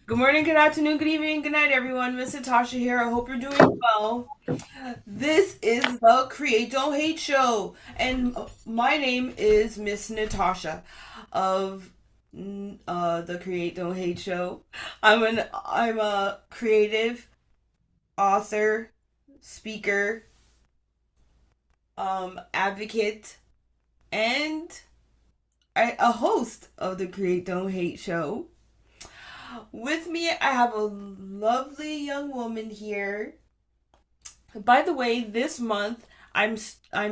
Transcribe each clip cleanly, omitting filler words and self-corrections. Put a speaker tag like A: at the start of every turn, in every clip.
A: Good morning, good afternoon, good evening, good night, everyone. MissNatasha here. I hope you're doing well. This is the Create Don't Hate show, and my name is Miss Natasha of the Create Don't Hate show. I'm a creative author, speaker, advocate, and a host of the Create Don't Hate show. With me, I have a lovely young woman here. By the way, this month I'm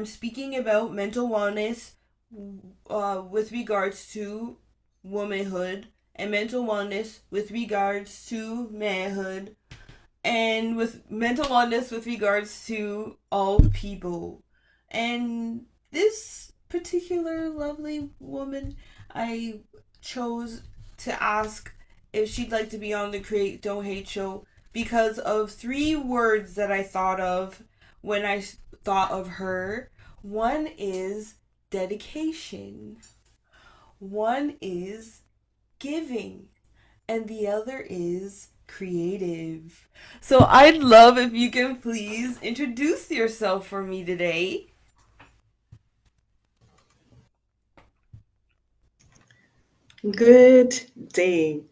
A: speaking about mental wellness with regards to womanhood and mental wellness with regards to manhood and with mental wellness with regards to all people. And this particular lovely woman, I chose to ask if she'd like to be on the Create Don't Hate show because of three words that I thought of when I thought of her. One is dedication, one is giving, and the other is creative. So I'd love if you can please introduce yourself for me today.
B: Good day.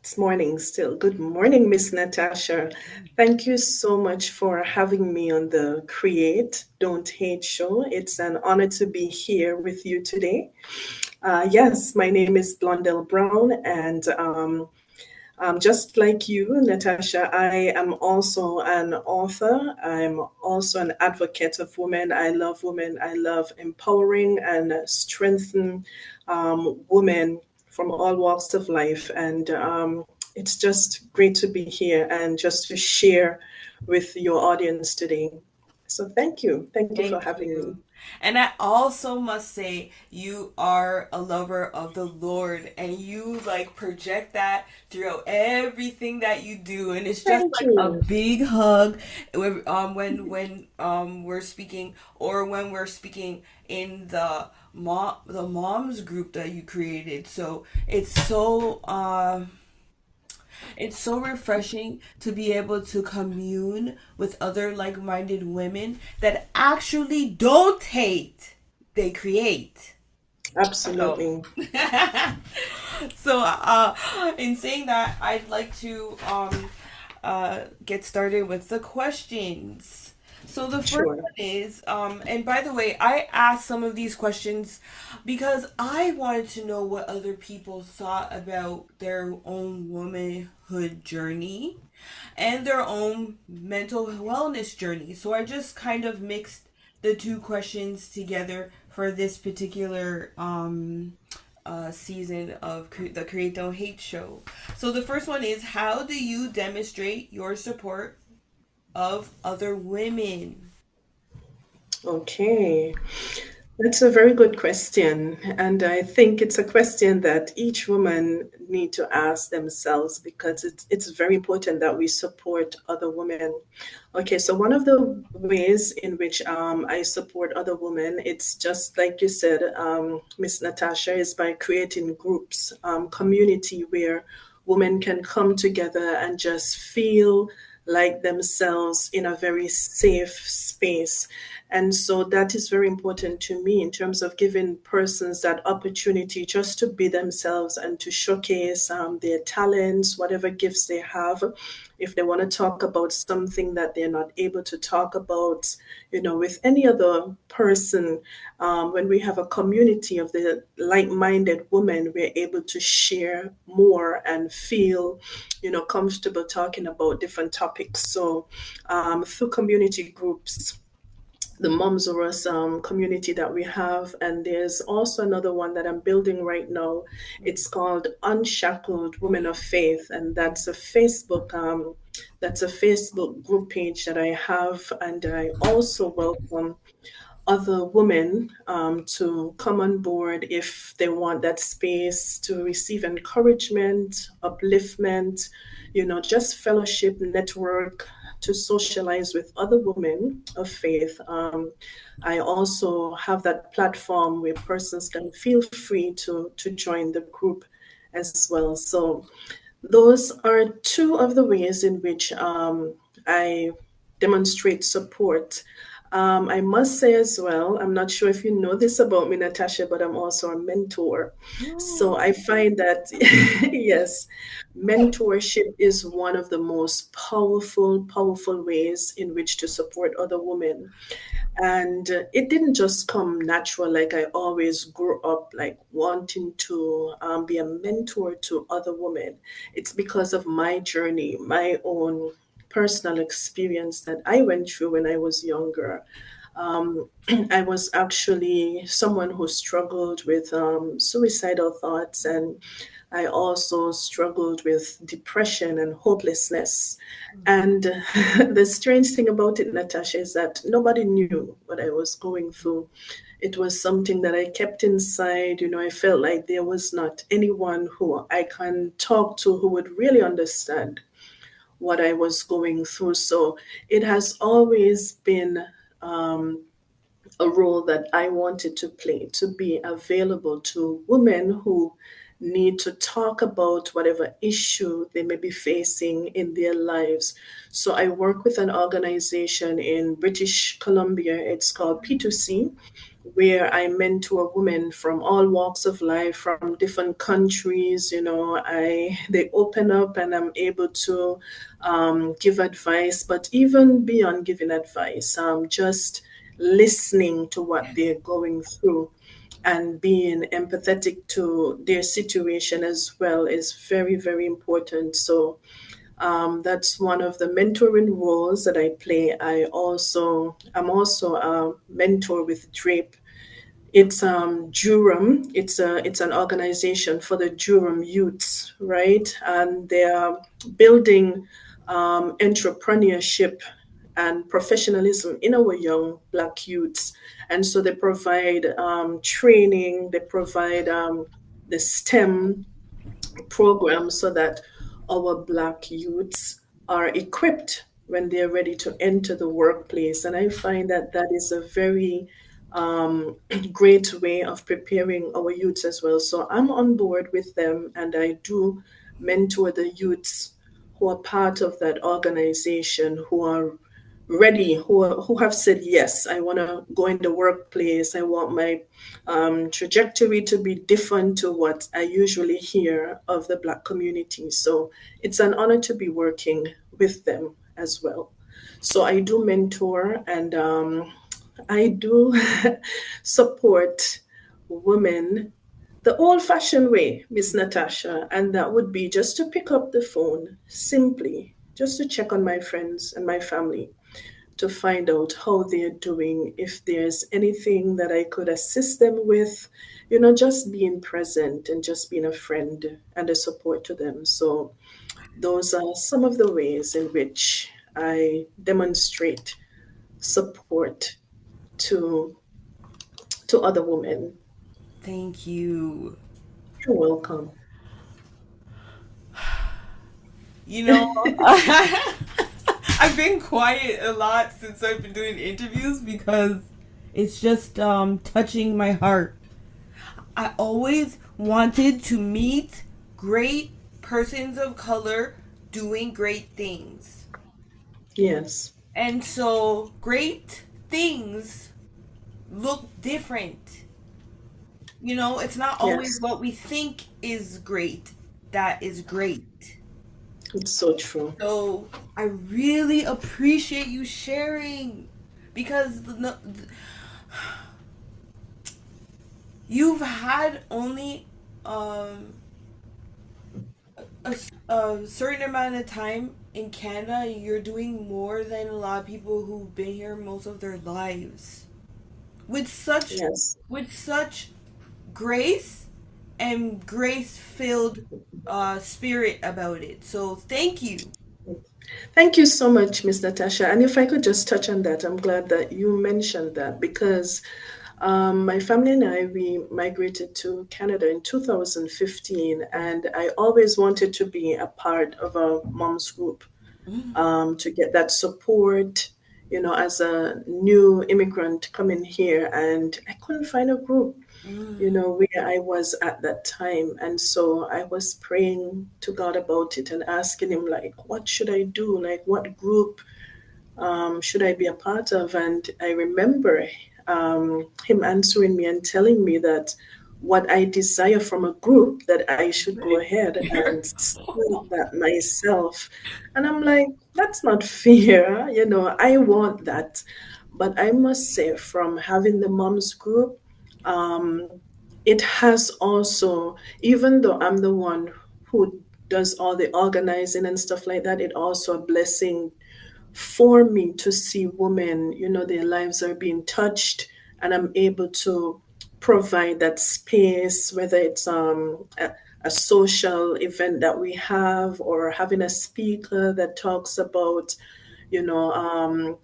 B: It's morning still. Good morning, Miss Natasha. Thank you so much for having me on the Create Don't Hate show. It's an honor to be here with you today. Yes, my name is Blondelle Browne, and just like you, Natasha, I am also an author. I'm also an advocate of women. I love women. I love empowering and strengthening women from all walks of life. And it's just great to be here and just to share with your audience today. So thank you. Thank you for
A: Thank
B: having me.
A: you. And I also must say, you are a lover of the Lord and you like project that throughout everything that you do. And it's just
B: Thank
A: like a
B: you.
A: big hug when we're speaking or when we're speaking in the moms group that you created. So it's so refreshing to be able to commune with other like minded women that actually don't hate, they create. So,
B: Absolutely.
A: in saying that, I'd like to get started with the questions. So the first
B: Sure.
A: one is, and by the way, I asked some of these questions because I wanted to know what other people thought about their own womanhood journey and their own mental wellness journey. So I just kind of mixed the two questions together for this particular season of the Create Don't Hate show. So the first one is, how do you demonstrate your support of other women?
B: Okay. That's a very good question. And I think it's a question that each woman need to ask themselves because it's very important that we support other women. Okay, so one of the ways in which I support other women, it's just like you said, Miss Natasha, is by creating groups, community where women can come together and just feel like themselves in a very safe space. And so that is very important to me in terms of giving persons that opportunity just to be themselves and to showcase their talents, whatever gifts they have. If they want to talk about something that they're not able to talk about, with any other person, when we have a community of the like-minded women, we're able to share more and feel, comfortable talking about different topics. So through community groups, the Moms or Us community that we have. And there's also another one that I'm building right now. It's called Unshackled Women of Faith, and that's a Facebook group page that I have, and I also welcome other women to come on board if they want that space to receive encouragement, upliftment, just fellowship, network, to socialize with other women of faith. I also have that platform where persons can feel free to join the group as well. So Those are two of the ways in which I demonstrate support. I must say as well, I'm not sure if you know this about me, Natasha, but I'm also a mentor. So
A: Oh.
B: I find that, yes, mentorship is one of the most powerful ways in which to support other women. And it didn't just come natural, like I always grew up like wanting to be a mentor to other women. It's because of my journey, my own personal experience that I went through when I was younger. I was actually someone who struggled with suicidal thoughts, and I also struggled with depression and hopelessness. And the strange thing about it, Natasha, is that nobody knew what I was going through. It was something that I kept inside. You know, I felt like there was not anyone who I can talk to who would really understand what I was going through. So it has always been a role that I wanted to play, to be available to women who need to talk about whatever issue they may be facing in their lives. So I work with an organization in British Columbia. It's called P2C, where I mentor women from all walks of life, from different countries. You know, I they open up and I'm able to give advice, but even beyond giving advice, just listening to what they're going through and being empathetic to their situation as well is very important. So that's one of the mentoring roles that I play. I'm also a mentor with Drape. It's Durham. It's an organization for the Durham youths, right? And they are building entrepreneurship and professionalism in our young Black youths. And so they provide training. They provide the STEM program so that our Black youths are equipped when they're ready to enter the workplace. And I find that that is a very great way of preparing our youths as well. So I'm on board with them and I do mentor the youths who are part of that organization, who are ready, who have said, yes, I want to go in the workplace. I want my trajectory to be different to what I usually hear of the Black community. So it's an honor to be working with them as well. So I do mentor and I do support women the old fashioned way, Miss Natasha, and that would be just to pick up the phone simply, just to check on my friends and my family to find out how they're doing, if there's anything that I could assist them with, you know, just being present and just being a friend and a support to them. So, those are some of the ways in which I demonstrate support to other women.
A: Thank you.
B: You're welcome.
A: You know, I've been quiet a lot since I've been doing interviews because it's just touching my heart. I always wanted to meet great persons of color doing great things.
B: Yes,
A: And so great things look different. You know, it's not always
B: yes,
A: what we think is great that is great.
B: it's so true.
A: So I really appreciate you sharing because you've had only um, a certain amount of time in Canada. You're doing more than a lot of people who've been here most of their lives with such
B: Yes.
A: with such grace and grace filled spirit about it. So thank you.
B: Thank you so much, Miss Natasha. And if I could just touch on that, I'm glad that you mentioned that because my family and I, we migrated to Canada in 2015, and I always wanted to be a part of a mom's group
A: Mm.
B: to get that support, as a new immigrant coming here, and I couldn't find a group,
A: Mm.
B: where I was at that time. And so I was praying to God about it and asking Him, like, what should I do? Like, what group should I be a part of? And I remember Him answering me and telling me that what I desire from a group, that I should go ahead and start that myself. And I'm like, that's not fair. I want that. But I must say, from having the moms group, um, it has also, even though I'm the one who does all the organizing and stuff like that, it also a blessing for me to see women, their lives are being touched, and I'm able to provide that space, whether it's a social event that we have, or having a speaker that talks about, you know, um,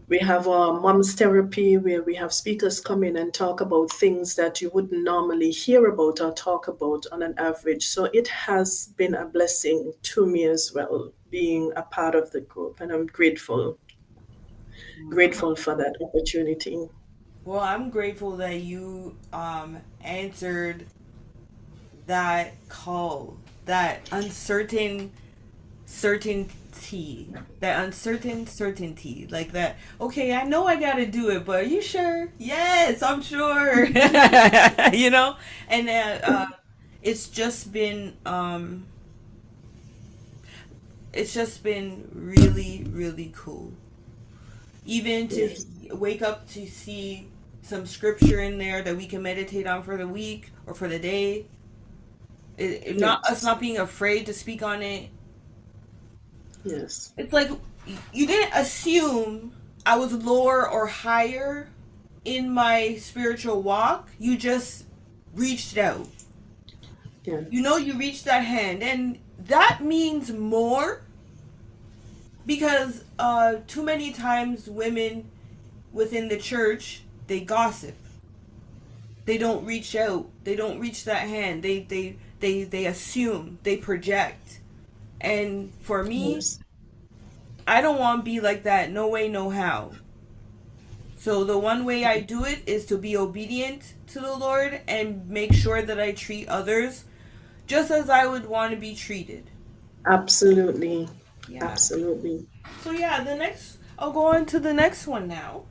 B: we have a mom's therapy where we have speakers come in and talk about things that you wouldn't normally hear about or talk about on an average. So it has been a blessing to me as well, being a part of the group, and I'm grateful for that opportunity.
A: Well, I'm grateful that you answered that call, that uncertain certainty, that uncertain certainty, like that. Okay, I know I gotta do it, but are you sure? Yes, I'm sure. you know, and it's just been it's just been really really cool. Even to
B: Yes,
A: wake up to see some scripture in there that we can meditate on for the week or for the day. Not us
B: yes,
A: not being afraid to speak on it.
B: yes,
A: It's like you didn't assume I was lower or higher in my spiritual walk. You just reached out.
B: yes,
A: You reached that hand, and that means more because too many times women within the church they gossip. They don't reach out. They don't reach that hand. They assume. They project. And for me,
B: yes.
A: I don't want to be like that. No way, no how. So the one way I do it is to be obedient to the Lord and make sure that I treat others just as I would want to be treated.
B: Absolutely,
A: Yeah.
B: absolutely.
A: So yeah, I'll go on to the next one now.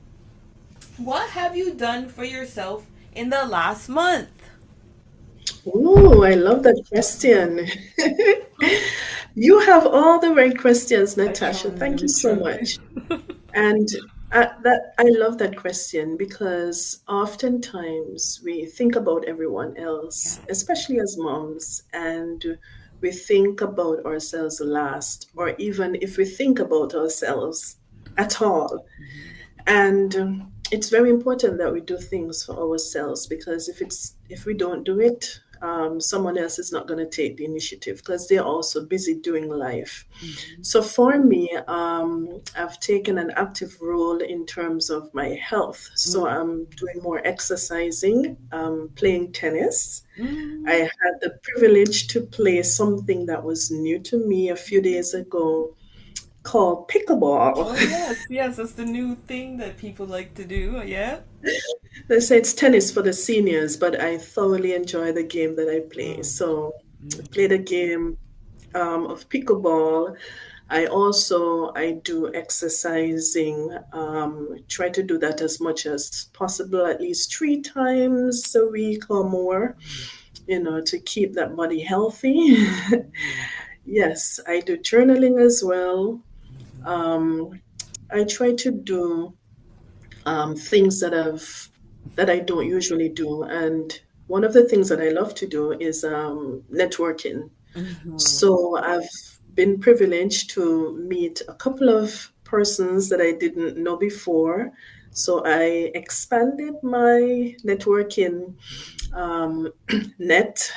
A: What have you done for yourself in the last month?
B: Oh, I love that question. You have all the right questions,
A: I
B: Natasha.
A: tried,
B: Thank
A: I
B: you so
A: tried.
B: much. And I love that question, because oftentimes we think about everyone
A: Yeah.
B: else, especially as moms, and we think about ourselves last, or even if we think about ourselves at all. And it's very important that we do things for ourselves, because if we don't do it, someone else is not going to take the initiative, because they're also busy doing life.
A: Mhm.
B: So for me, I've taken an active role in terms of my health. So
A: Mm.
B: I'm doing more exercising, playing tennis. I
A: Mm.
B: had the privilege to play something that was new to me a few days ago, called pickleball.
A: Oh yes, yes, that's the new thing that people like to do. Yeah.
B: They say it's tennis for the seniors, but I thoroughly enjoy the game that I play.
A: Mm.
B: So I played a
A: Mhm.
B: game of pickleball. I do exercising. Try to do that as much as possible, at least 3 times a week or more, to keep that body healthy.
A: Mhm.
B: Yes, I do journaling as well.
A: Mhm.
B: Um, I try to do things that I don't usually do. And one of the things that I love to do is networking.
A: Mhm.
B: So I've been privileged to meet a couple of persons that I didn't know before. So I expanded my networking um, net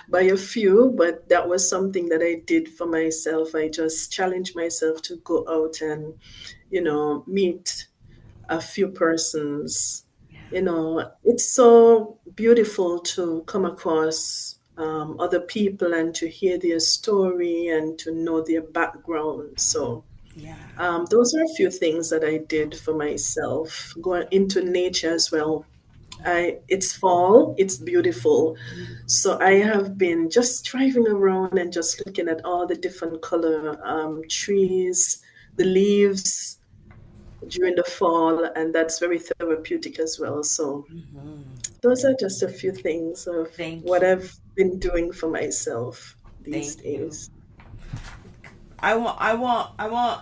B: by a few, but that was something that I did for myself. I just challenged myself to go out and, meet a few persons. It's so beautiful to come across other people and to hear their story and to know their background. So,
A: Yeah.
B: Those are a few things that I did for myself. Going into nature as well. It's fall, it's beautiful. So I have been just driving around and just looking at all the different color trees, the leaves during the fall, and that's very therapeutic as well. So those are just a few things of
A: Thank
B: what
A: you.
B: I've been doing for myself these
A: Thank you.
B: days.
A: I want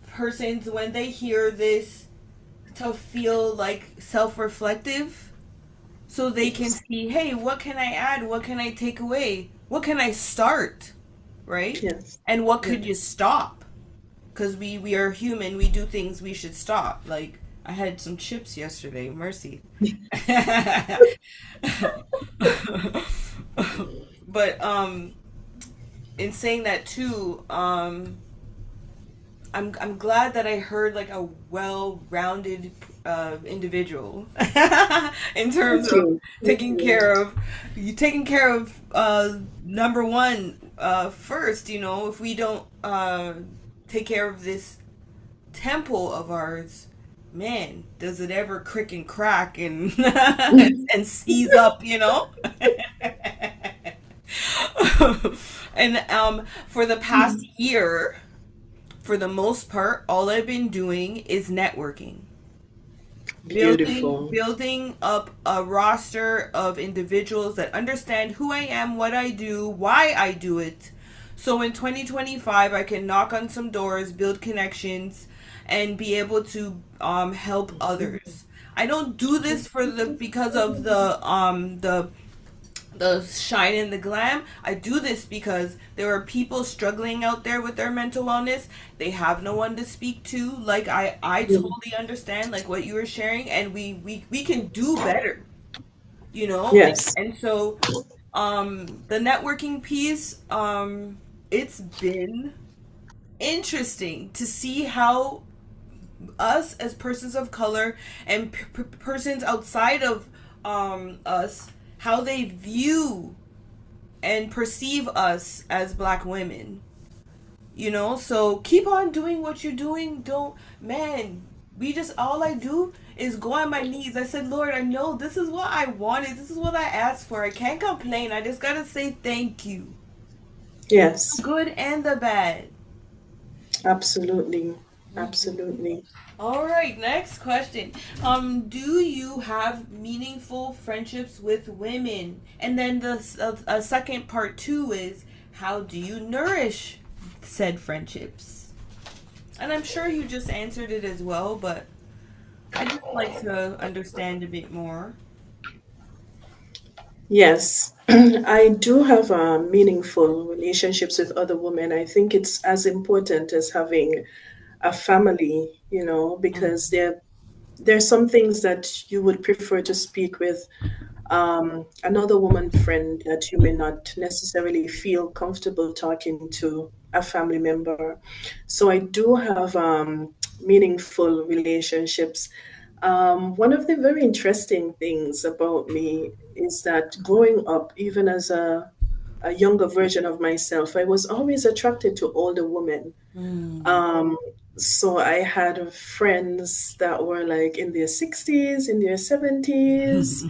A: persons when they hear this to feel like self-reflective so they can
B: Yes,
A: see, hey, what can I add? What can I take away? What can I start? Right?
B: yes,
A: And what could you
B: yes.
A: stop? Because we are human. We do things we should stop. Like, I had some chips yesterday. Mercy. But in saying that too, I'm glad that I heard like a well-rounded individual in terms
B: Thank
A: of
B: you. Thank
A: taking
B: you.
A: care of you taking care of number one first. You know, if we don't take care of this temple of ours, man, does it ever crick and crack and and seize up? You know. And for the past year, for the most part, all I've been doing is networking. Building
B: Beautiful.
A: building up a roster of individuals that understand who I am, what I do, why I do it. So in 2025 I can knock on some doors, build connections and be able to help others. I don't do this for the because of the shine and the glam. I do this because there are people struggling out there with their mental wellness. They have no one to speak to. Like I
B: Yeah.
A: totally understand like what you were sharing, and we can do better, you know?
B: Yes.
A: And so the networking piece, it's been interesting to see how us as persons of color and persons outside of us, how they view and perceive us as black women. You know, so keep on doing what you're doing. Don't, man, we just, all I do is go on my knees. I said, Lord, I know this is what I wanted. This is what I asked for. I can't complain. I just gotta say thank you. The
B: Yes.
A: good and the bad.
B: Absolutely. Absolutely.
A: All right, next question. Do you have meaningful friendships with women? And then the second part two is how do you nourish said friendships? And I'm sure you just answered it as well, but I just like to understand a bit more.
B: Yes, I do have meaningful relationships with other women. I think it's as important as having a family, because there's some things that you would prefer to speak with another woman friend that you may not necessarily feel comfortable talking to a family member. So I do have meaningful relationships. One of the very interesting things about me is that growing up, even as a younger version of myself, I was always attracted to older women.
A: Mm.
B: um, so I had friends that were like in their 60s, in their 70s,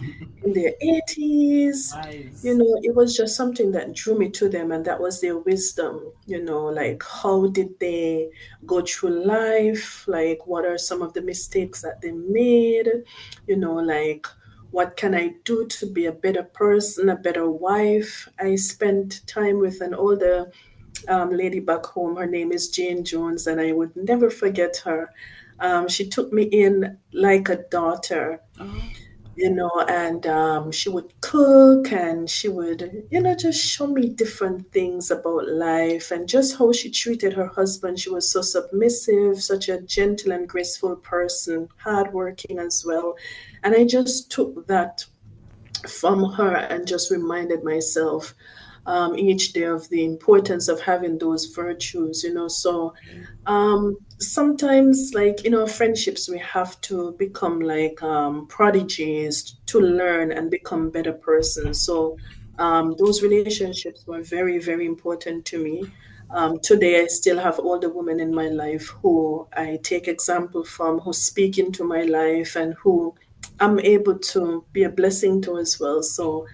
B: in their 80s.
A: Nice.
B: It was just something that drew me to them, and that was their wisdom. Like how did they go through life? Like, what are some of the mistakes that they made? Like, what can I do to be a better person, a better wife? I spent time with an older lady back home. Her name is Jane Jones, and I would never forget her. She took me in like a daughter,
A: Uh-huh.
B: and she would cook and she would, just show me different things about life and just how she treated her husband. She was so submissive, such a gentle and graceful person, hardworking as well. And I just took that from her and just reminded myself each day of the importance of having those virtues. So sometimes, like, friendships, we have to become like prodigies to learn and become better persons. So those relationships were very, very important to me. Today, I still have older women in my life who I take example from, who speak into my life, and who I'm able to be a blessing to as well. So,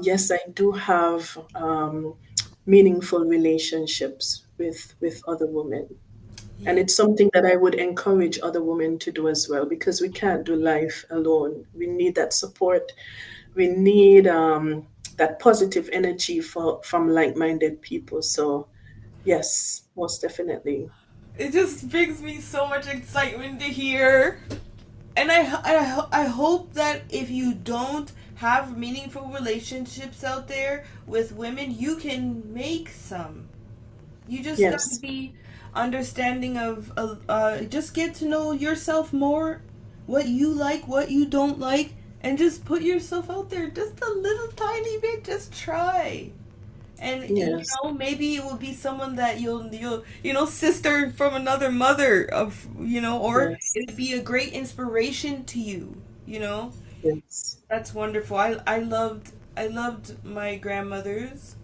B: yes, I do have meaningful relationships with other women. And
A: Yeah.
B: it's something that I would encourage other women to do as well, because we can't do life alone. We need that support. We need that positive energy from like-minded people. So, yes, most definitely.
A: It just brings me so much excitement to hear. And I hope that if you don't have meaningful relationships out there with women, you can make some. You just got to
B: Yes,
A: be understanding of, just get to know yourself more, what you like, what you don't like, and just put yourself out there just a little tiny bit. Just try. And
B: yes,
A: maybe it will be someone that sister from another mother of, or
B: yes,
A: it'd be a great inspiration to you, you know.
B: yes.
A: That's wonderful. I loved my grandmothers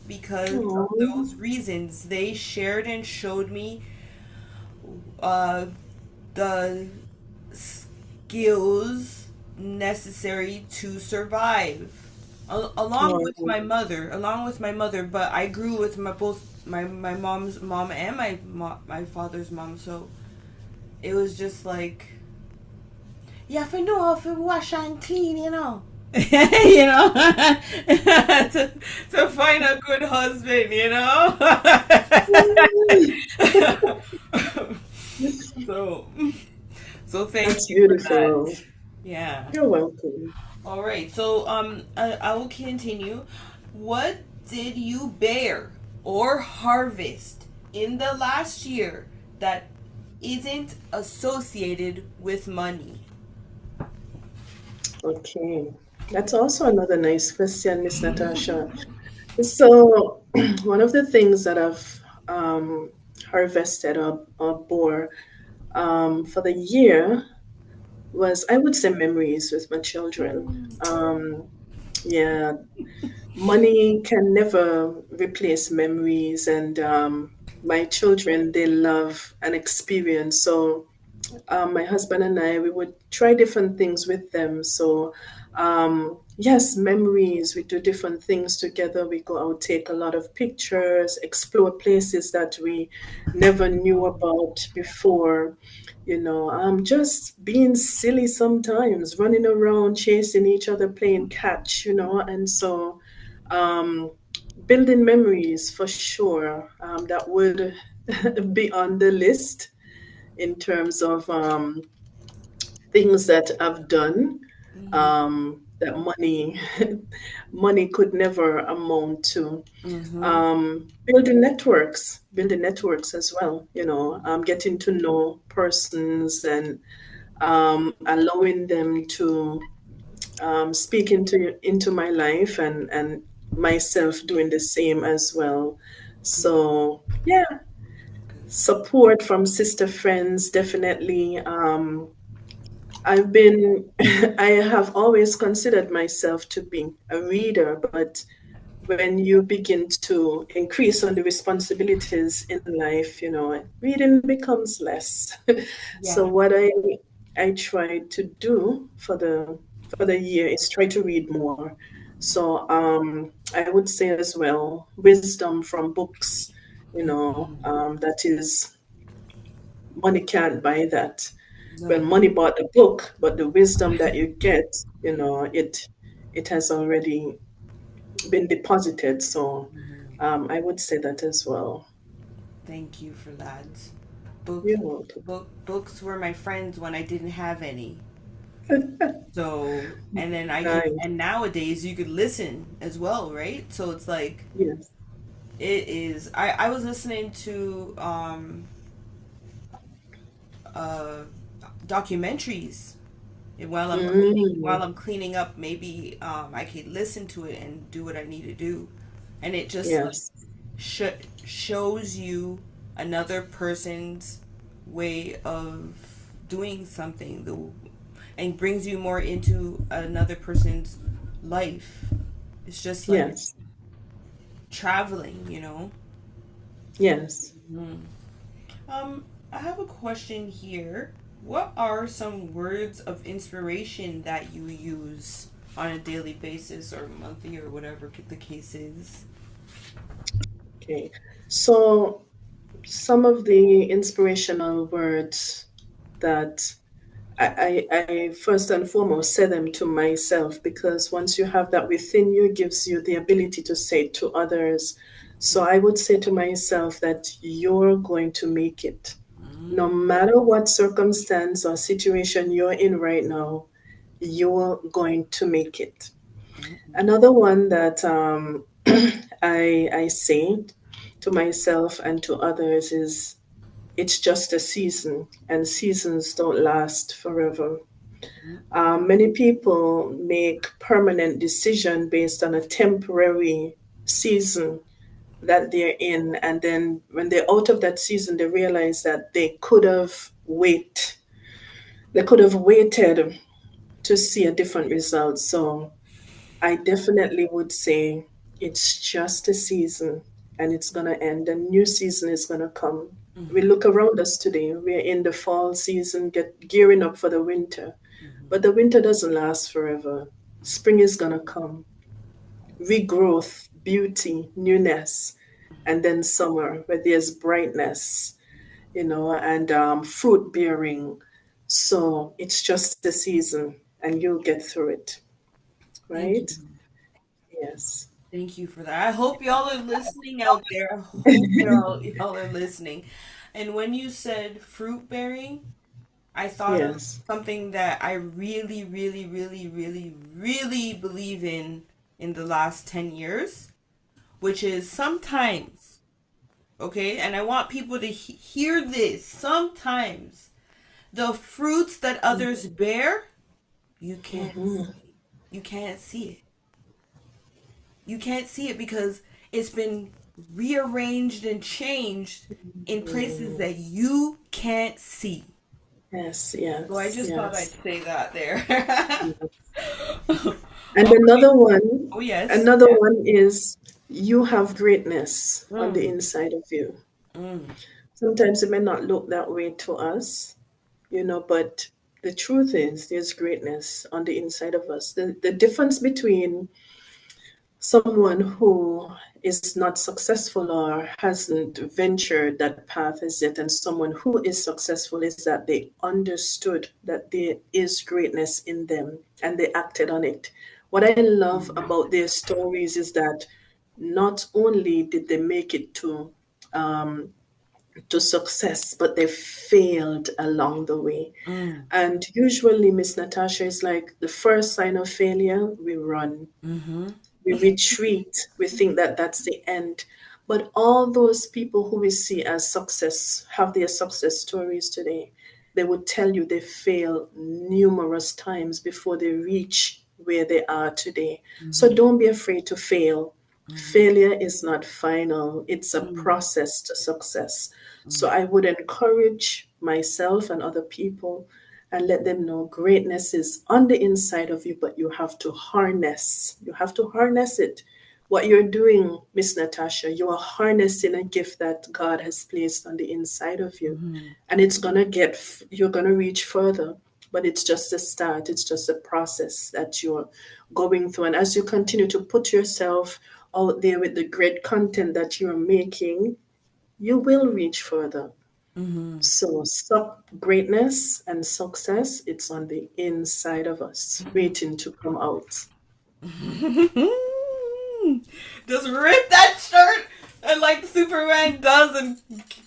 A: because of
B: Oh,
A: those reasons. They shared and showed me uh the skills necessary to survive.
B: oh,
A: Along with my mother, but I grew with my mom's mom and my father's mom, so it was just like, you have to know how to wash and clean, you know. To find a good husband, so so thank
B: that's
A: you for
B: beautiful.
A: that. Yeah.
B: You're welcome.
A: All right. So I will continue. What did you bear or harvest in the last year that isn't associated with money?
B: Okay. That's also another nice question, Miss Natasha. So, one of the things that I've harvested or bore for the year was, I would say, memories with my children. Yeah, money can never replace memories, and my children, they love an experience. So, my husband and I, we would try different things with them. So, yes, memories. We do different things together. We go out, take a lot of pictures, explore places that we never knew about before. Just being silly sometimes, running around, chasing each other, playing catch. And so, um, building memories for sure. That would be on the list in terms of things that I've done
A: Mm-hmm.
B: that money could never amount to.
A: Mm-hmm.
B: Building networks as well. Getting to know persons and allowing them to speak into my life, and myself doing the same as well. So yeah, support from sister friends definitely. I've been, I have always considered myself to be a reader, but when you begin to increase on the responsibilities in life, reading becomes less. So
A: Yeah.
B: what I try to do for the year is try to read more. So I would say as well, wisdom from books, that is, money can't buy that. Well,
A: No.
B: money bought the book, but the wisdom that you get, it has already been deposited. So I would say that as well.
A: Thank you for that. Books,
B: You're welcome.
A: books were my friends when I didn't have any. So, and then
B: Nice.
A: and nowadays you could listen as well, right? So it's like,
B: Yes.
A: I was listening to uh documentaries while
B: Mm,
A: I'm cleaning up. Maybe I could listen to it and do what I need to do, and it just like
B: yes.
A: shows you another person's way of doing something, and brings you more into another person's life. It's just like
B: Yes.
A: traveling.
B: Yes.
A: Mhm. I have a question here. What are some words of inspiration that you use on a daily basis or monthly or whatever the case is?
B: Okay. So some of the inspirational words that I first and foremost say them to myself, because once you have that within you, it gives you the ability to say it to others. So I would say to myself that you're going to make it. No
A: Mm,
B: matter what circumstance or situation you're in right now, you're going to make it.
A: mm,
B: Another one that I say to myself and to others is it's just a season, and seasons don't last forever.
A: mm,
B: Many people make permanent decision based on a temporary season that they're in, and then when they're out of that season, they realize that they could have waited to see a different result. So I definitely would say it's just a season, and it's going to end. A new season is going to come. We
A: mm,
B: look around us today. We're in the fall season, gearing up for the winter.
A: mm,
B: But the winter doesn't last forever. Spring is going to come. Regrowth, beauty, newness, and then summer where there's brightness, and fruit bearing. So it's just a season, and you'll get through it,
A: Thank
B: right?
A: you.
B: Yes.
A: Thank you for that. I hope y'all are listening out there. I hope y'all are listening. And when you said fruit bearing, I thought of
B: Yes.
A: something that I really, really, really, really, really believe in the last 10 years, which is sometimes, okay? And I want people to hear this. Sometimes the fruits that others bear, you can't
B: Mm-hmm.
A: you can't see it. You can't see it because it's been rearranged and changed in places that you can't see.
B: Yes,
A: So I
B: yes,
A: just thought I'd
B: yes.
A: say that there.
B: And
A: All right. Oh yes.
B: another one is you have greatness on the
A: Mm,
B: inside of you.
A: mm,
B: Sometimes it may not look that way to us, but the truth is there's greatness on the inside of us. The difference between someone who is not successful or hasn't ventured that path as yet and someone who is successful is that they understood that there is greatness in them and they acted on it. What I love about their stories is that not only did they make it um, to success, but they failed along the way.
A: mm,
B: And usually, Miss Natasha, is like the first sign of failure, we run,
A: mm-hmm.
B: we retreat, we think that that's the end. But all those people who we see as success have their success stories today. They would tell you they fail numerous times before they reach where they are today. So
A: Mm-hmm.
B: don't be afraid to fail.
A: Mm-hmm.
B: Failure is not final, it's a
A: Mm,
B: process to success. So
A: mm,
B: I would encourage myself and other people and let them know greatness is on the inside of you, but you have to harness it. What you're doing, Miss Natasha, you are harnessing a gift that God has placed on the inside of you.
A: mm-hmm.
B: And you're going to reach further, but it's just a start. It's just a process that you're going through. And as you continue to put yourself out there with the great content that you're making, you will reach further.
A: Mm-hmm.
B: So, greatness and success, it's on the inside of us, waiting to come out.
A: Just rip that shirt and like Superman does and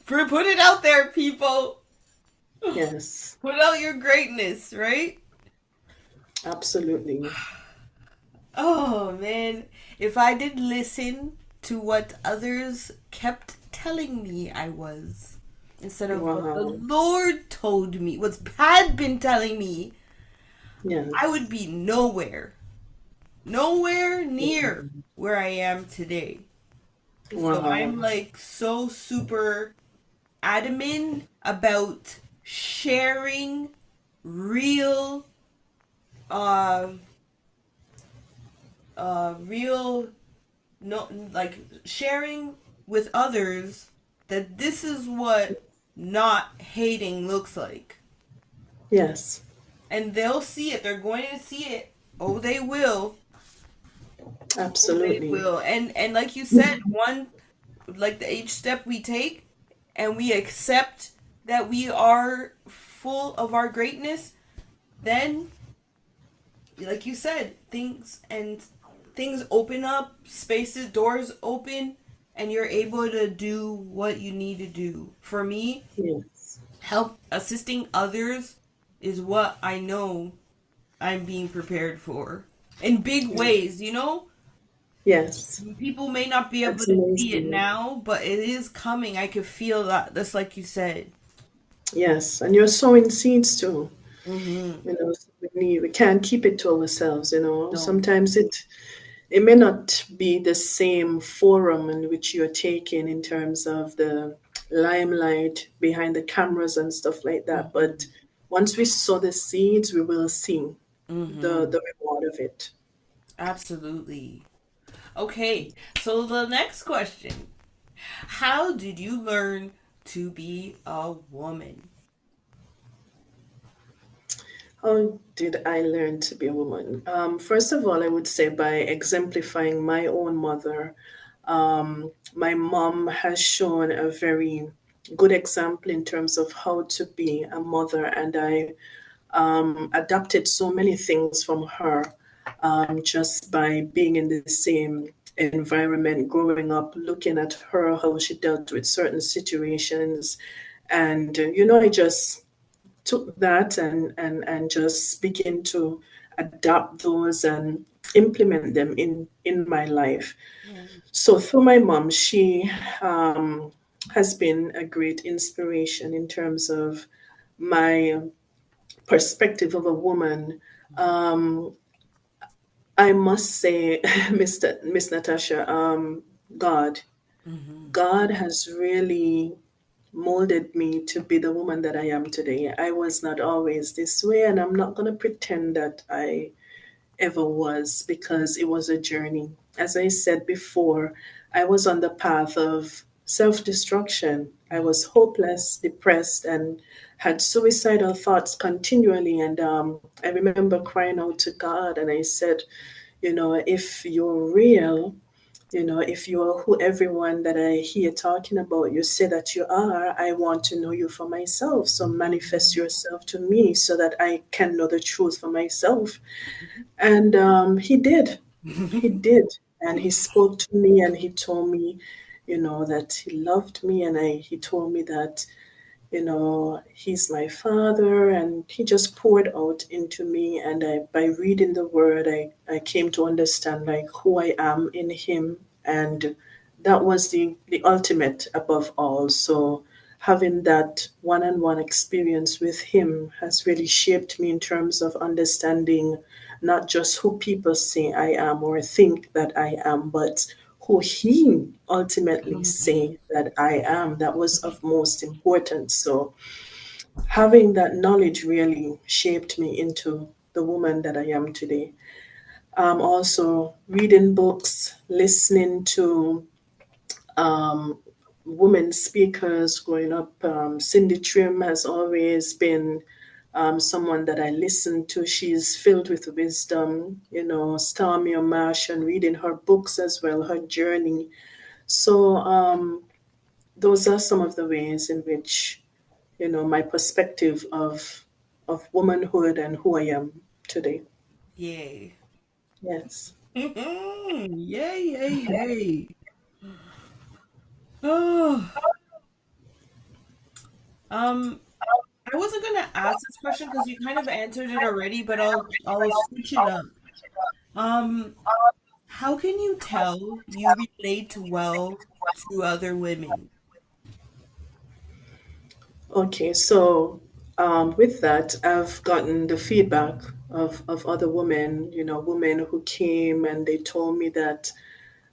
A: put it out there, people.
B: Yes,
A: Put out your greatness, right?
B: absolutely.
A: Oh man, if I did listen to what others kept telling me I was, instead of what the
B: Wow.
A: Lord told me, what had been telling me, I
B: Yes.
A: would be nowhere, nowhere near where I am today. So
B: Wow.
A: I'm like so super adamant about sharing real, uh, real, no, like sharing with others that this is what not hating looks like.
B: Yes,
A: And they'll see it. They're going to see it. Oh, they will. Oh, they
B: absolutely.
A: will. And like you said, one like the each step we take and we accept that we are full of our greatness, then like you said, things open up, spaces, doors open, and you're able to do what you need to do. For me,
B: Yes,
A: help assisting others is what I know I'm being prepared for in big ways, you know?
B: yes,
A: People may not be able
B: that's
A: to see it
B: amazing.
A: now, but it is coming. I could feel that. That's like you said.
B: Yes, and you're sowing seeds too.
A: Mm-hmm.
B: So we can't keep it to ourselves.
A: No.
B: Sometimes it may not be the same forum in which you're taking in terms of the limelight behind the cameras and stuff like that. But
A: Mm-hmm.
B: once we sow the seeds, we will see
A: Mm-hmm.
B: the reward of it.
A: Absolutely. Okay, so the next question. How did you learn to be a woman?
B: How did I learn to be a woman? First of all, I would say by exemplifying my own mother. My mom has shown a very good example in terms of how to be a mother, and I adapted so many things from her just by being in the same environment, growing up, looking at her, how she dealt with certain situations. And, I just took that and just begin to adapt those and implement them in my life.
A: Mm-hmm.
B: So through my mom, she um, has been a great inspiration in terms of my perspective of a woman. um, I must say, Miss Natasha, God,
A: Mm-hmm.
B: God has really molded me to be the woman that I am today. I was not always this way, and I'm not going to pretend that I ever was because it was a journey. As I said before, I was on the path of self destruction. I was hopeless, depressed, and had suicidal thoughts continually. And I remember crying out to God, and I said, if you're real, if you are who everyone that I hear talking about, you say that you are, I want to know you for myself. So manifest yourself to me so that I can know the truth for myself. And he did. He
A: Mm-hmm.
B: did. And he spoke to me and he told me, that he loved me. And he told me that, he's my father. And he just poured out into me. And by reading the word, I came to understand like who I am in him. And that was the ultimate above all. So having that one-on-one experience with him has really shaped me in terms of understanding not just who people say I am or think that I am, but who he ultimately say that I am. That was of most importance. So having that knowledge really shaped me into the woman that I am today. Also reading books, listening to um, women speakers growing up. Cindy Trim has always been someone that I listen to. She's filled with wisdom, Stormy O'Marsh, and reading her books as well, her journey. So those are some of the ways in which, my perspective of womanhood and who I am today.
A: Yay.
B: Yes.
A: Yay, yay, yay. Oh, um, I wasn't gonna ask this question because you kind of answered it already, but I'll switch it up. Um, how can you tell you relate well to other women?
B: Okay, so with that, I've gotten the feedback of other women, women who came and they told me that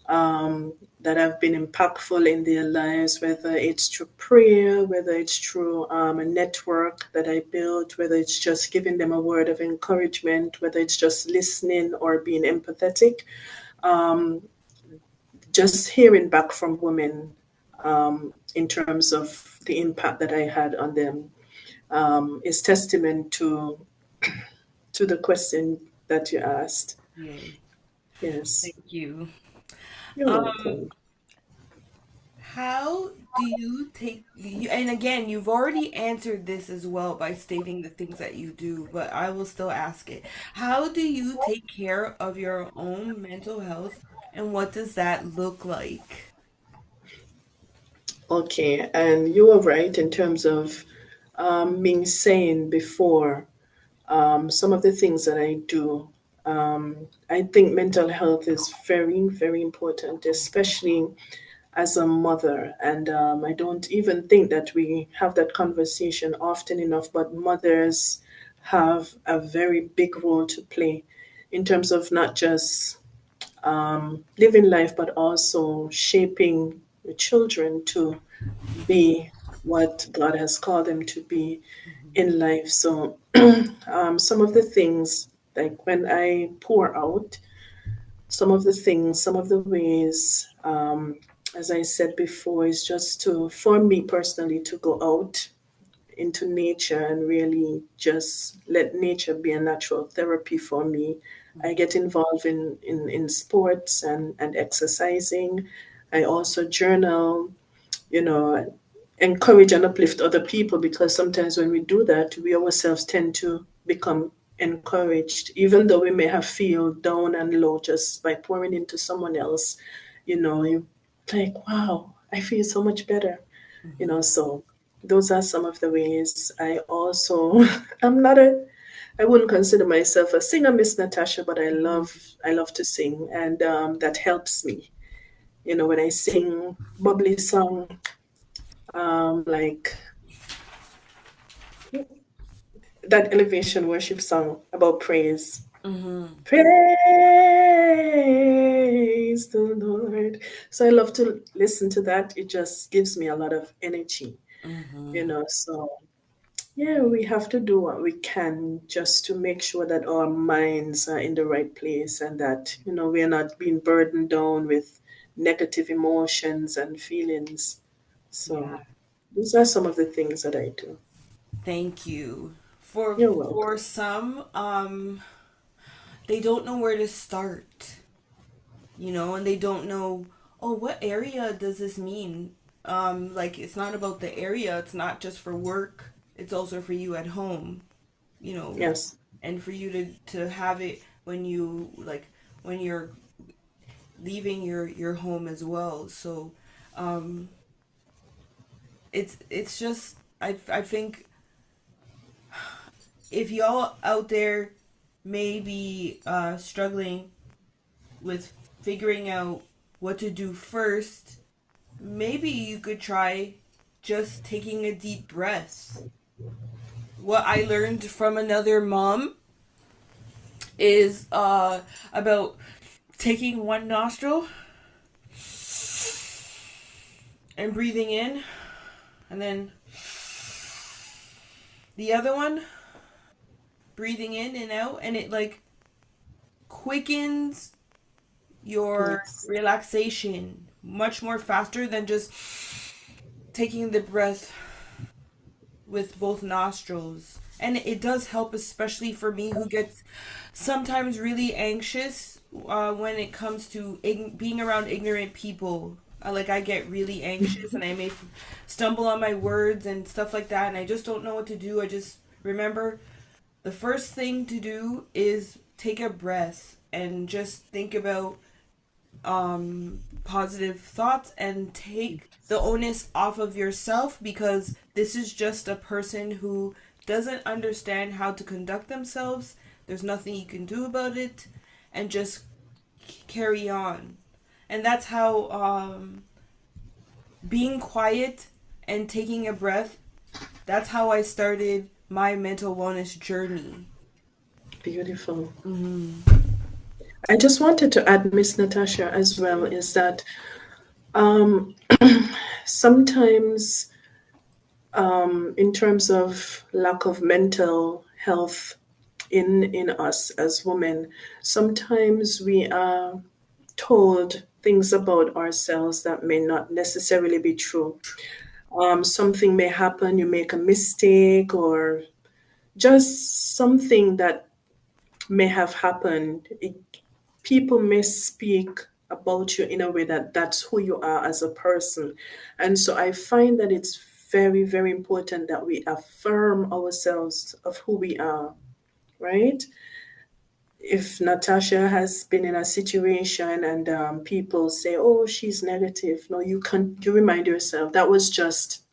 B: I've been impactful in their lives, whether it's through prayer, whether it's through a network that I built, whether it's just giving them a word of encouragement, whether it's just listening or being empathetic. Just hearing back from women in terms of the impact that I had on them, is testament to the question that you asked.
A: Yay.
B: Yes,
A: Thank you.
B: you're
A: Um,
B: welcome.
A: how do you take you, and again, you've already answered this as well by stating the things that you do, but I will still ask it. How do you take care of your own mental health and what does that look like?
B: Okay, and you were right in terms of being sane before. Some of the things that I do, I think mental health is very, very important, especially as a mother. And I don't even think that we have that conversation often enough, but mothers have a very big role to play in terms of not just living life, but also shaping the children to be what God has called them to be
A: Mhm.
B: in life. So, some of the things, like when I pour out, some of the things, some of the ways, as I said before, is just to, for me personally, to go out into nature and really just let nature be a natural therapy for me. I get involved in sports and exercising. I also journal, you know, encourage and uplift other people, because sometimes when we do that, we ourselves tend to become encouraged, even though we may have feel down and low just by pouring into someone else. You like, wow, I feel so much better.
A: Mhm.
B: So those are some of the ways. I also, I'm not a, I wouldn't consider myself a singer, Miss Natasha, but
A: Mhm.
B: I love to sing, and that helps me. When I sing bubbly song, like that elevation worship song about praise.
A: Mhm.
B: Praise the Lord. So I love to listen to that. It just gives me a lot of energy,
A: Mhm.
B: So yeah, we have to do what we can just to make sure that our minds are in the right place, and that, we are not being burdened down with negative emotions and feelings.
A: Yeah.
B: So these are some of the things that I do.
A: Thank you. For
B: You're
A: for
B: welcome.
A: some, they don't know where to start, and they don't know, oh, what area does this mean? Like it's not about the area, it's not just for work, it's also for you at home, you know,
B: Yes.
A: and for you to have it when you like when you're leaving your home as well. So, um it's just I think if y'all out there may be struggling with figuring out what to do first, maybe you could try just taking a deep breath. What I learned from another mom is about taking one nostril and breathing in, and then the other one breathing in and out, and it like quickens your
B: Yes.
A: relaxation much more faster than just taking the breath with both nostrils. And it does help, especially for me who gets sometimes really anxious when it comes to being around ignorant people. Like, I get really anxious and I may stumble on my words and stuff like that, and I just don't know what to do. I just remember the first thing to do is take a breath and just think about positive thoughts and take the onus off of yourself, because this is just a person who doesn't understand how to conduct themselves. There's nothing you can do about it, and just carry on. And that's how being quiet and taking a breath, that's how I started my mental wellness journey.
B: Beautiful.
A: Mm-hmm.
B: I just wanted to add, Miss Natasha, as well, is that sometimes, in terms of lack of mental health in us as women, sometimes we are told things about ourselves that may not necessarily be true. Something may happen, you make a mistake, or just something that may have happened. People may speak about you in a way that that's who you are as a person. And so I find that it's very, very important that we affirm ourselves of who we are, right? If Natasha has been in a situation and people say, "Oh, she's negative," no, you remind yourself that was just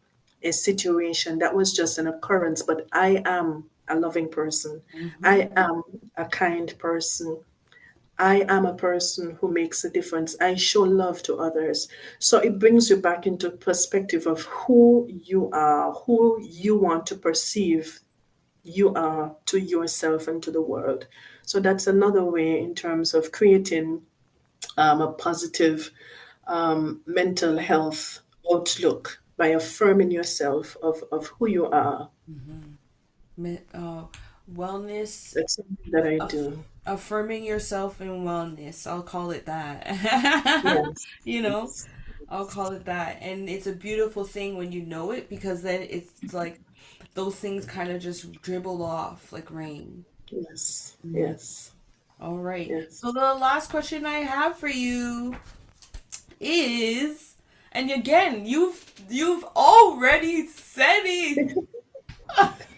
B: a situation, that was just an occurrence. But I am a loving person.
A: Mm-hmm.
B: I am a kind person. I am a person who makes a difference. I show love to others. So it brings you back into perspective of who you are, who you want to perceive you are to yourself and to the world. So that's another way in terms of creating a positive mental health outlook by affirming yourself of who you are.
A: Mm-hmm. Wellness,
B: That's something that I
A: aff-
B: do.
A: affirming yourself in wellness. I'll call it that.
B: Yes,
A: You know,
B: yes,
A: I'll call it that. And it's a beautiful thing when you know it because then it's like those things kind of just dribble off like rain.
B: yes,
A: Mm.
B: yes,
A: All right. So
B: yes.
A: the last question I have for you is, and again, you've already said it.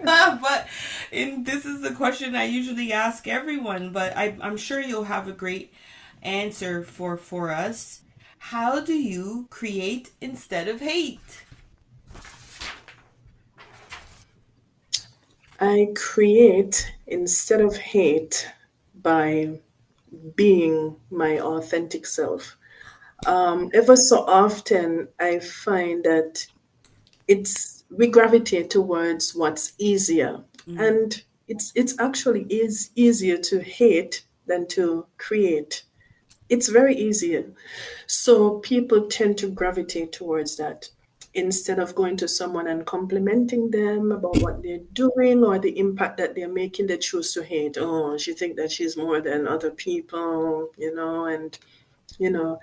A: But this is the question I usually ask everyone, but I'm sure you'll have a great answer for us. How do you create instead of hate?
B: I create instead of hate by being my authentic self. Ever so often, I find that we gravitate towards what's easier,
A: Mm,
B: and it's actually is easier to hate than to create. It's very easier. So people tend to gravitate towards that instead of going to someone and complimenting them about what they're doing or the impact that they're making. They choose to hate. Oh, she think that she's more than other people, and you know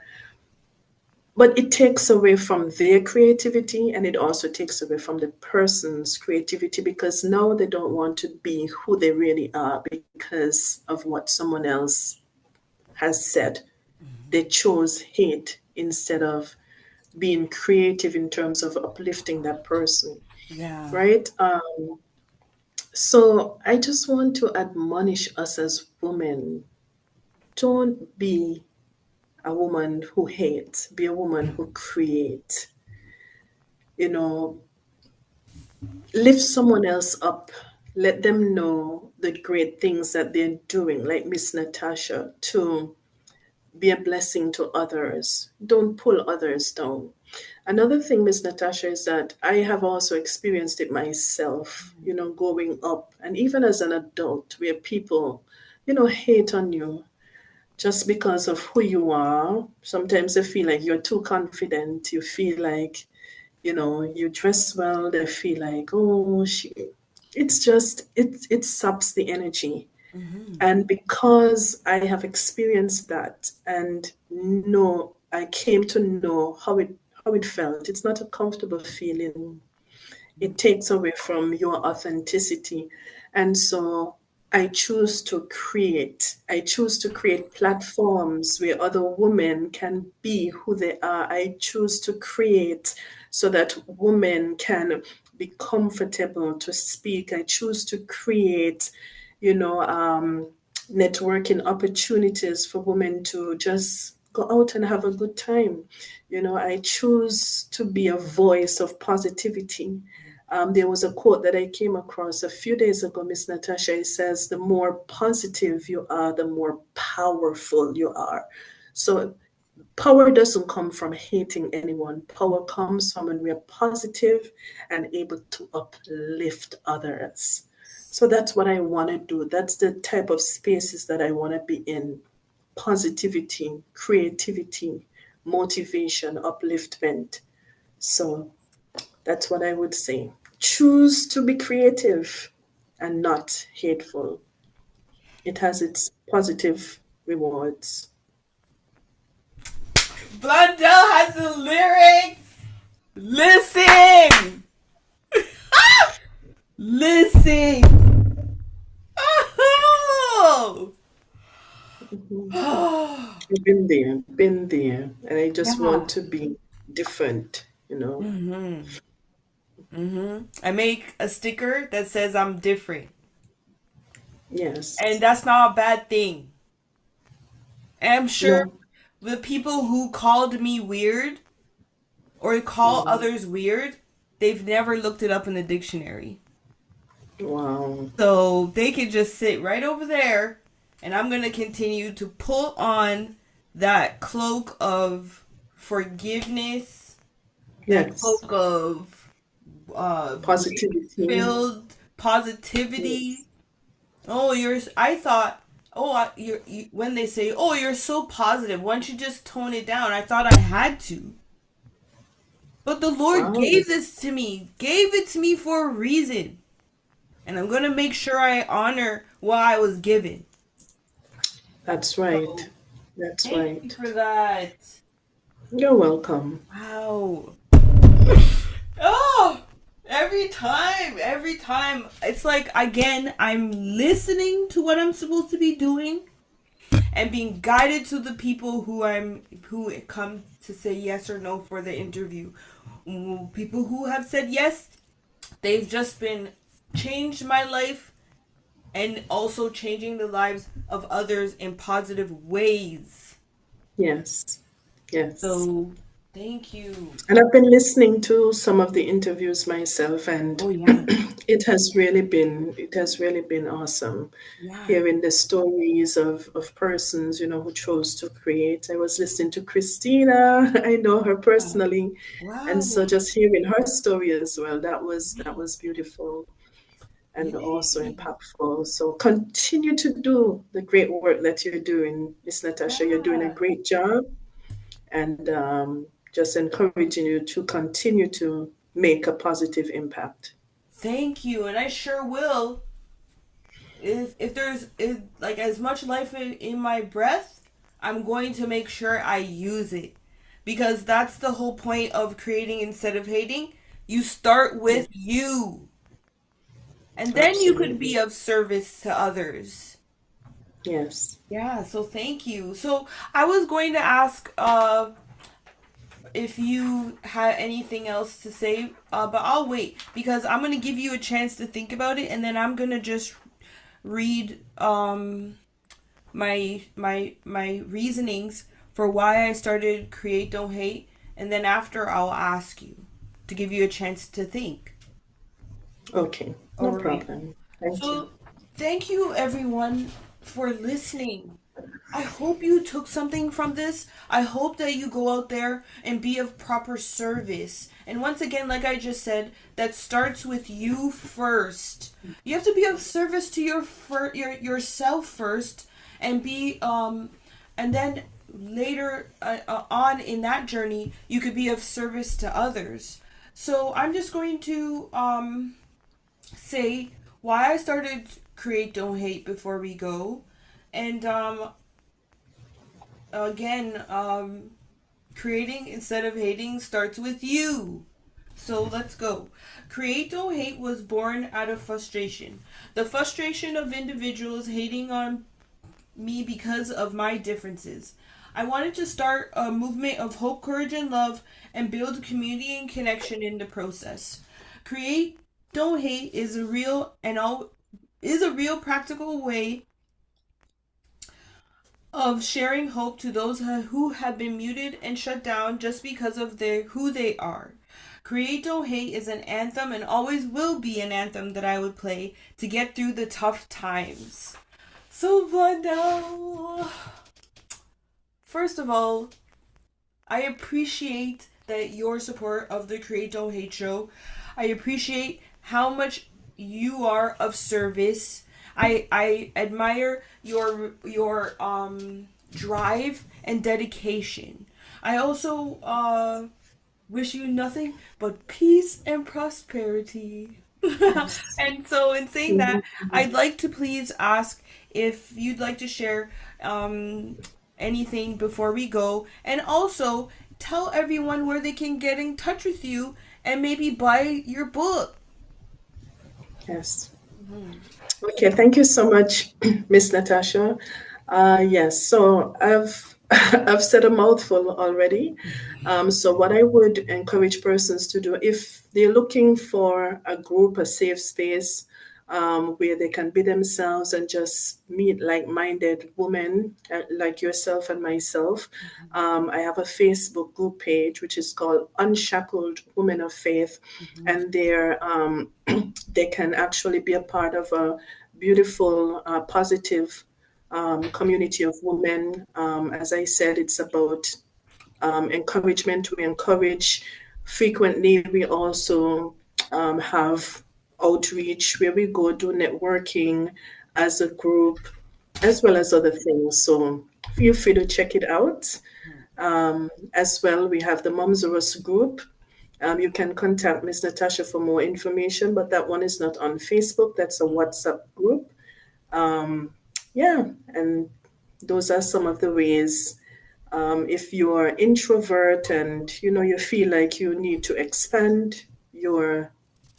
B: but it takes away from their creativity, and it also takes away from the person's creativity, because now they don't want to be who they really are because of what someone else has said. They chose hate instead of being creative in terms of uplifting that person,
A: yeah.
B: right? So I just want to admonish us as women: don't be a woman who hates, be a woman who creates. You know, lift someone else up. Let them know the great things that they're doing, like Miss Natasha, to be a blessing to others. Don't pull others down. Another thing, Miss Natasha, is that I have also experienced it myself, growing up and even as an adult, where people, hate on you just because of who you are. Sometimes they feel like you're too confident. You feel like, you dress well. They feel like, oh, it's just, it saps the energy.
A: Mm-hmm.
B: And because I have experienced that and I came to know how it felt. It's not a comfortable feeling. It takes away from your authenticity. And so I choose to create platforms where other women can be who they are. I choose to create so that women can be comfortable to speak. I choose to create, you know, um, networking opportunities for women to just go out and have a good time. I choose to be a voice of positivity. There was a quote that I came across a few days ago, Miss Natasha. It says, "The more positive you are, the more powerful you are." So power doesn't come from hating anyone. Power comes from when we are positive and able to uplift others. So that's what I want to do. That's the type of spaces that I want to be in: positivity, creativity, motivation, upliftment. So that's what I would say. Choose to be creative and not hateful. It has its positive rewards.
A: Blondelle has the lyrics. Listen. Listen. Oh.
B: Mhm.
A: Oh.
B: I've been there, and I just want
A: Yeah.
B: to be different, you know.
A: Mm-hmm. Mm-hmm. I make a sticker that says I'm different. And
B: Yes.
A: that's not a bad thing. And I'm sure
B: No.
A: the people who called me weird or call
B: Mhm.
A: others weird, they've never looked it up in the dictionary.
B: Wow.
A: So they could just sit right over there, and I'm going to continue to pull on that cloak of forgiveness, that
B: Yes.
A: cloak of grace
B: Positivity.
A: filled positivity.
B: Yes.
A: Oh, I thought, oh, when they say, oh, you're so positive, why don't you just tone it down? I thought I had to. But the Lord
B: Wow.
A: gave this to me, gave it to me for a reason. And I'm going to make sure I honor what I was given.
B: That's right.
A: So
B: That's
A: thank you
B: right.
A: for that.
B: You're welcome.
A: Wow. Oh, every time. It's like, again, I'm listening to what I'm supposed to be doing and being guided to the people who come to say yes or no for the interview. People who have said yes, they've just been changed my life and also changing the lives of others in positive ways.
B: Yes. Yes.
A: So, thank you.
B: And I've been listening to some of the interviews myself, and
A: Oh yeah,
B: it has really been awesome
A: yeah,
B: hearing the stories of persons, who chose to create. I was listening to Christina. I know her
A: yeah.
B: personally, and so
A: Wow.
B: just hearing her story as well, that was that
A: Yay.
B: was beautiful and also
A: Yay.
B: impactful. So continue to do the great work that you're doing, Miss Natasha. You're doing a
A: Yeah.
B: great job, and just encouraging you to continue to make a positive impact.
A: Thank you, and I sure will. If there's like as much life in my breath, I'm going to make sure I use it. Because that's the whole point of creating instead of hating. You start
B: Yeah,
A: with you. And then you could be
B: absolutely.
A: of service to others.
B: Yes.
A: Yeah, so thank you. So I was going to ask if you had anything else to say, but I'll wait because I'm gonna give you a chance to think about it, and then I'm gonna just read my reasonings for why I started Create Don't Hate, and then after I'll ask you to give you a chance to think.
B: Okay.
A: All
B: No
A: right.
B: problem. Thank you.
A: So thank you everyone for listening. I hope you took something from this. I hope that you go out there and be of proper service. And once again, like I just said, that starts with you first. You have to be of service to yourself first, and be and then later on in that journey, you could be of service to others. So I'm just going to say why I started Create Don't Hate before we go. And again, creating instead of hating starts with you. So let's go. Create Don't Hate was born out of frustration. The frustration of individuals hating on me because of my differences. I wanted to start a movement of hope, courage, and love and build community and connection in the process. Create Don't Hate is a real and all is a real practical way of sharing hope to those who have been muted and shut down just because of who they are. Create Don't Hate is an anthem and always will be an anthem that I would play to get through the tough times. So, Blondelle, first of all, I appreciate that your support of the Create Don't Hate show. I appreciate how much you are of service. I admire your drive and dedication. I also wish you nothing but peace and prosperity.
B: Yes.
A: And so, in saying that,
B: Mhm.
A: I'd like to please ask if you'd like to share um, anything before we go? And also, tell everyone where they can get in touch with you and maybe buy your book.
B: Yes.
A: Mm-hmm.
B: Okay, thank you so much, Miss Natasha. Yes, so I've I've said a mouthful already. So what I would encourage persons to do if they're looking for a group, a safe space, where they can be themselves and just meet like-minded women like yourself and myself. I have a Facebook group page which is called Unshackled Women of Faith,
A: Mm-hmm.
B: and there they can actually be a part of a beautiful, positive community of women. As I said, it's about encouragement. We encourage frequently. We also have outreach where we go do networking as a group, as well as other things. So feel free to check it out. As well, we have the Moms of Us group. You can contact Miss Natasha for more information, but that one is not on Facebook. That's a WhatsApp group. Um, yeah, and those are some of the ways. If you're introvert and you feel like you need to expand your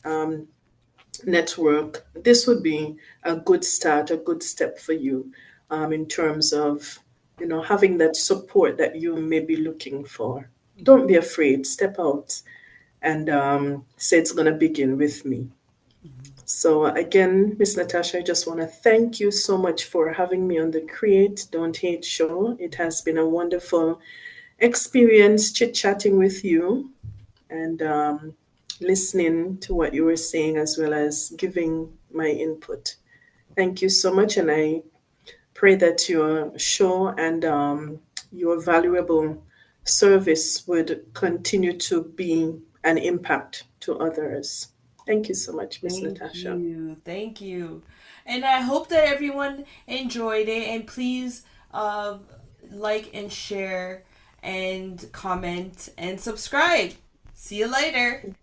B: um, network, this would be a good start, a good step for you in terms of having that support that you may be looking for. Don't be afraid. Step out and say it's going to begin with me. So again, Miss Natasha, I just want to thank you so much for having me on the Create Don't Hate show. It has been a wonderful experience chit-chatting with you and listening to what you were saying as well as giving my input. Thank you so much, and I pray that your show and your valuable service would continue to be an impact to others. Thank you so much, Miss
A: Thank
B: Natasha.
A: you. Thank you. And I hope that everyone enjoyed it. And please uh, like and share and comment and subscribe. See you later.